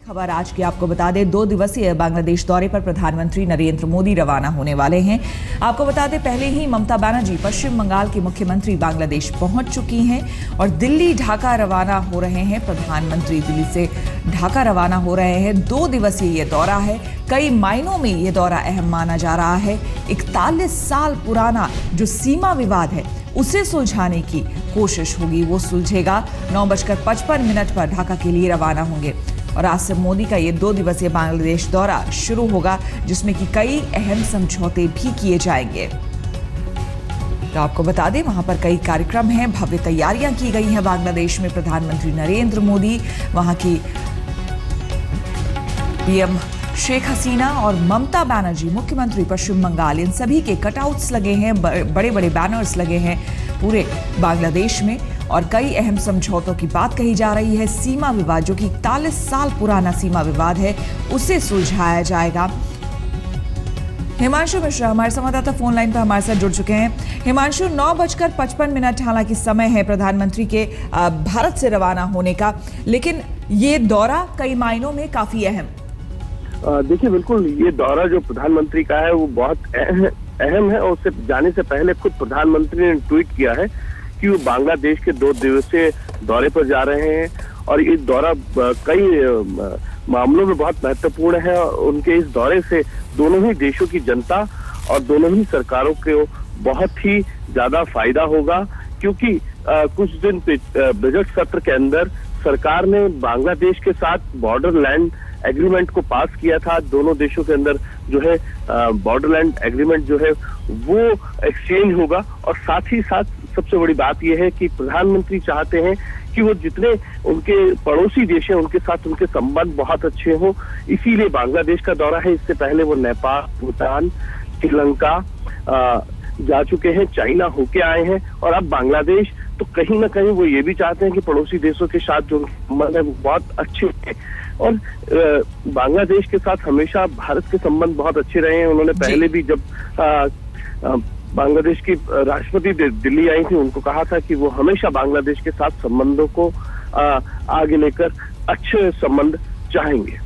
खबर आज की आपको बता दें, 2 दिवसीय बांग्लादेश दौरे पर प्रधानमंत्री नरेंद्र मोदी रवाना होने वाले हैं। आपको बता दें, पहले ही ममता बनर्जी पश्चिम बंगाल की मुख्यमंत्री बांग्लादेश पहुंच चुकी हैं और दिल्ली ढाका रवाना हो रहे हैं। प्रधानमंत्री दिल्ली से ढाका रवाना हो रहे हैं। 2 दिवसीय ये दौरा है। कई मायनों में ये दौरा अहम माना जा रहा है। 41 साल पुराना जो सीमा विवाद है उसे सुलझाने की कोशिश होगी, वो सुलझेगा। 9:55 पर ढाका के लिए रवाना होंगे और आज से मोदी का ये 2 दिवसीय बांग्लादेश दौरा शुरू होगा, जिसमें कि कई अहम समझौते भी किए जाएंगे। तो आपको बता दें, वहां पर कई कार्यक्रम हैं, भव्य तैयारियां की गई हैं बांग्लादेश में। प्रधानमंत्री नरेंद्र मोदी, वहां की पीएम शेख हसीना और ममता बनर्जी मुख्यमंत्री पश्चिम बंगाल, इन सभी के कटआउट्स लगे हैं, बड़े बड़े बैनर्स लगे हैं पूरे बांग्लादेश में और कई अहम समझौतों की बात कही जा रही है। सीमा विवाद, जो कि 41 साल पुराना सीमा विवाद है, उसे सुलझाया जाएगा। हिमांशु मिश्रा हमारे संवाददाता फोन लाइन पर हमारे साथ जुड़ चुके हैं। हिमांशु, 9:55 हालांकि समय है प्रधानमंत्री के भारत से रवाना होने का, लेकिन ये दौरा कई मायनों में काफी अहम। देखिए, बिल्कुल ये दौरा जो प्रधानमंत्री का है वो बहुत अहम है और उससे जाने से पहले खुद प्रधानमंत्री ने ट्वीट किया है कि वो बांग्लादेश के 2 दिवसीय दौरे पर जा रहे हैं और ये दौरा कई मामलों में बहुत महत्वपूर्ण है। उनके इस दौरे से दोनों ही देशों की जनता और दोनों ही सरकारों को बहुत ही ज्यादा फायदा होगा, क्योंकि कुछ दिन बजट सत्र के अंदर सरकार ने बांग्लादेश के साथ बॉर्डर लैंड एग्रीमेंट को पास किया था। दोनों देशों के अंदर जो है बॉर्डर लैंड एग्रीमेंट जो है वो एक्सचेंज होगा और साथ ही साथ सबसे बड़ी बात यह है कि प्रधानमंत्री चाहते हैं कि वो जितने उनके पड़ोसी देश हैं उनके साथ उनके संबंध बहुत अच्छे हों, इसीलिए बांग्लादेश का दौरा है। इससे पहले वो नेपाल, भूटान, श्रीलंका जा चुके हैं, चाइना होके आए हैं और अब बांग्लादेश। तो कहीं ना कहीं वो ये भी चाहते हैं कि पड़ोसी देशों के साथ जो संबंध है वो बहुत अच्छे हैं और बांग्लादेश के साथ हमेशा भारत के संबंध बहुत अच्छे रहे हैं। उन्होंने पहले भी जब बांग्लादेश की राष्ट्रपति दिल्ली आई थी, उनको कहा था कि वो हमेशा बांग्लादेश के साथ संबंधों को आगे लेकर अच्छे संबंध चाहेंगे।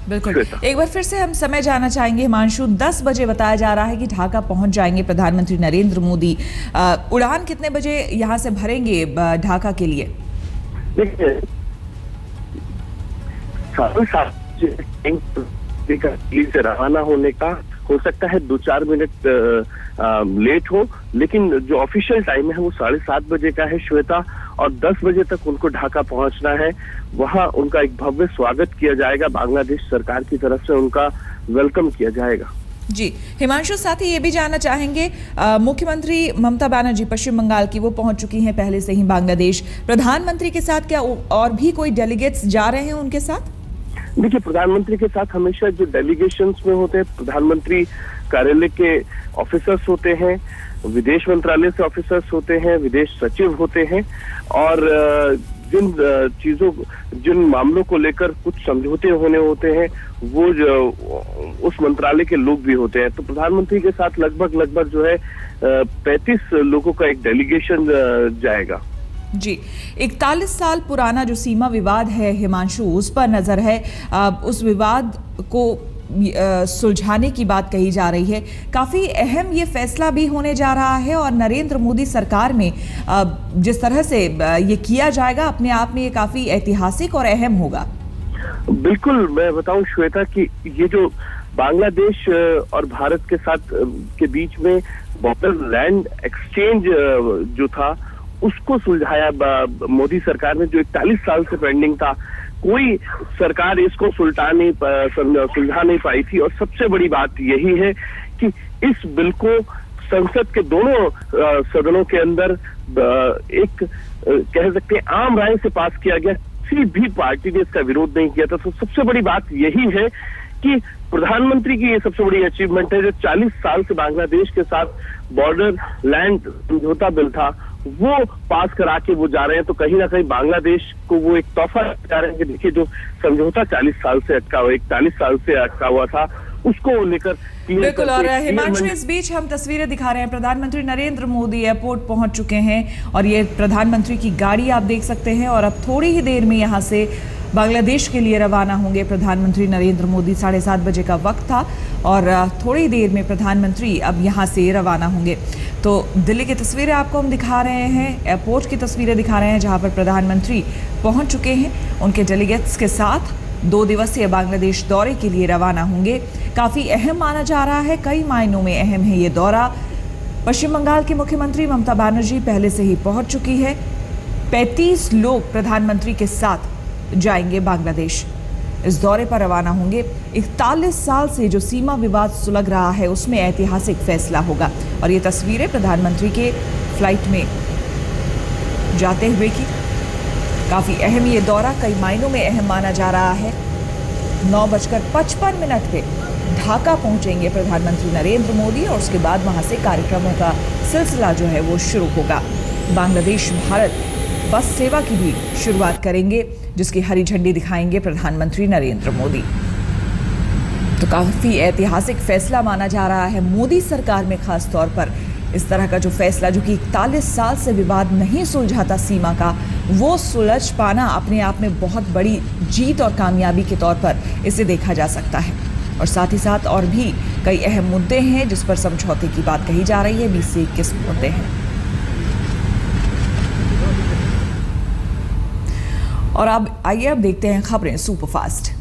बिल्कुल, एक बार फिर से हम समय जानना चाहेंगे हिमांशु। 10 बजे बताया जा रहा है कि ढाका पहुंच जाएंगे प्रधानमंत्री नरेंद्र मोदी। उड़ान कितने बजे यहां से भरेंगे ढाका के लिए? देखिए, 7:30 से रवाना होने का हो सकता है 2-4 मिनट लेट हो, लेकिन जो ऑफिशियल टाइम है वो 7:30 बजे का है श्वेता, और 10 बजे तक उनको ढाका पहुंचना है। वहां उनका एक भव्य स्वागत किया जाएगा, बांग्लादेश सरकार की तरफ से उनका वेलकम किया जाएगा। जी हिमांशु, साथ ही ये भी जानना चाहेंगे, मुख्यमंत्री ममता बनर्जी पश्चिम बंगाल की, वो पहुंच चुकी हैं पहले से ही बांग्लादेश। प्रधानमंत्री के साथ क्या और भी कोई डेलीगेट्स जा रहे हैं उनके साथ? देखिए, प्रधानमंत्री के साथ हमेशा जो डेलीगेशंस में होते हैं, प्रधानमंत्री कार्यालय के ऑफिसर्स होते हैं, विदेश मंत्रालय से ऑफिसर्स होते हैं, विदेश सचिव होते हैं और जिन मामलों को लेकर कुछ समझौते होने होते हैं वो उस मंत्रालय के लोग भी होते हैं। तो प्रधानमंत्री के साथ लगभग जो है 35 लोगों का एक डेलीगेशन जाएगा। जी, 41 साल पुराना जो सीमा विवाद है हिमांशु, उस पर नजर है। उस विवाद को सुलझाने की बात कही जा रही है। काफी अहम ये फैसला भी होने जा रहा है और नरेंद्र मोदी सरकार में जिस तरह से ये किया जाएगा, अपने आप में ये काफी ऐतिहासिक और अहम होगा। बिल्कुल, मैं बताऊं श्वेता कि ये जो बांग्लादेश और भारत के साथ के बीच में बॉर्डर लैंड एक्सचेंज जो था उसको सुलझाया मोदी सरकार ने, जो 41 साल से पेंडिंग था। कोई सरकार इसको सुलझा नहीं पाई थी और सबसे बड़ी बात यही है कि इस बिल को संसद के दोनों सदनों के अंदर एक कह सकते हैं आम राय से पास किया गया। किसी भी पार्टी ने इसका विरोध नहीं किया था। तो सबसे बड़ी बात यही है कि प्रधानमंत्री की ये सबसे बड़ी अचीवमेंट है, जो 40 साल से बांग्लादेश के साथ बॉर्डर लैंड समझौता बिल था वो पास करा के वो जा रहे हैं। तो कहीं ना कहीं बांग्लादेश को वो एक तोहफा जा रहे हैं कि देखिए, जो समझौता 40 साल से अटका हुआ, 41 साल से अटका हुआ था, उसको लेकर बिल्कुल। और हिमांशु, इस बीच हम तस्वीरें दिखा रहे हैं, प्रधानमंत्री नरेंद्र मोदी एयरपोर्ट पहुंच चुके हैं और ये प्रधानमंत्री की गाड़ी आप देख सकते हैं और अब थोड़ी ही देर में यहाँ से बांग्लादेश के लिए रवाना होंगे प्रधानमंत्री नरेंद्र मोदी। 7:30 बजे का वक्त था और थोड़ी देर में प्रधानमंत्री अब यहां से रवाना होंगे। तो दिल्ली की तस्वीरें आपको हम दिखा रहे हैं, एयरपोर्ट की तस्वीरें दिखा रहे हैं जहां पर प्रधानमंत्री पहुंच चुके हैं। उनके डेलीगेट्स के साथ 2 दिवसीय बांग्लादेश दौरे के लिए रवाना होंगे। काफ़ी अहम माना जा रहा है, कई मायनों में अहम है ये दौरा। पश्चिम बंगाल की मुख्यमंत्री ममता बनर्जी पहले से ही पहुंच चुकी है। 35 लोग प्रधानमंत्री के साथ जाएंगे बांग्लादेश, इस दौरे पर रवाना होंगे। 41 साल से जो सीमा विवाद सुलग रहा है उसमें ऐतिहासिक फैसला होगा। और ये तस्वीरें प्रधानमंत्री के फ्लाइट में जाते हुए की, काफ़ी अहम ये दौरा, कई मायनों में अहम माना जा रहा है। 9:55 पे ढाका पहुंचेंगे प्रधानमंत्री नरेंद्र मोदी और उसके बाद वहां से कार्यक्रमों का सिलसिला जो है वो शुरू होगा। बांग्लादेश भारत बस सेवा की भी शुरुआत करेंगे, जिसकी हरी झंडी दिखाएंगे प्रधानमंत्री नरेंद्र मोदी। तो काफी ऐतिहासिक फैसला माना जा रहा है मोदी सरकार में, खास तौर पर इस तरह का जो फैसला, जो कि 41 साल से विवाद नहीं सुलझाता सीमा का, वो सुलझ पाना अपने आप में बहुत बड़ी जीत और कामयाबी के तौर पर इसे देखा जा सकता है। और साथ ही साथ और भी कई अहम मुद्दे हैं जिस पर समझौते की बात कही जा रही है। 20 से 21 मुद्दे हैं। और अब आइए अब देखते हैं खबरें सुपरफास्ट।